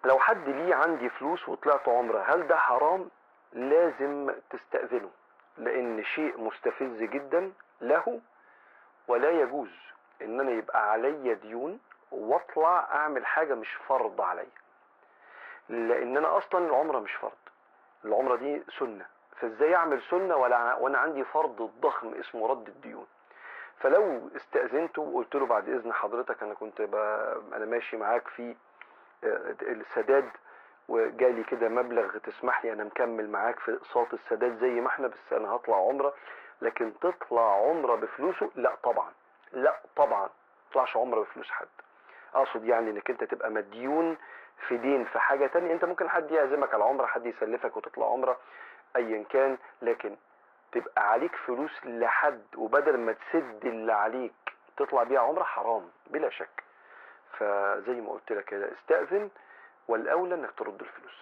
لو حد ليه عندي فلوس وطلعت عمرة، هل ده حرام؟ لازم تستأذنه، لان شيء مستفز جدا له، ولا يجوز ان انا يبقى عليا ديون واطلع اعمل حاجة مش فرض عليا، لان انا اصلا العمرة مش فرض، العمرة دي سنة، فازاي اعمل سنة وانا عندي فرض ضخم اسمه رد الديون؟ فلو استأذنته وقلت له بعد اذن حضرتك انا انا ماشي معاك في السداد، وجالي كده مبلغ تسمح لي انا مكمل معاك في اقساط السداد زي ما احنا، بس انا هطلع عمرة، لكن تطلع عمرة بفلوسه؟ لا طبعا، لا طبعا، تطلعش عمرة بفلوس حد. اقصد يعني انك انت تبقى مديون في دين في حاجة تانية، انت ممكن حد يعزمك على عمرة، حد يسلفك وتطلع عمرة ايا كان، لكن تبقى عليك فلوس لحد وبدل ما تسد اللي عليك تطلع بيها عمرة، حرام بلا شك. فزي ما قلت لك كده، استأذن، والاولى انك ترد الفلوس.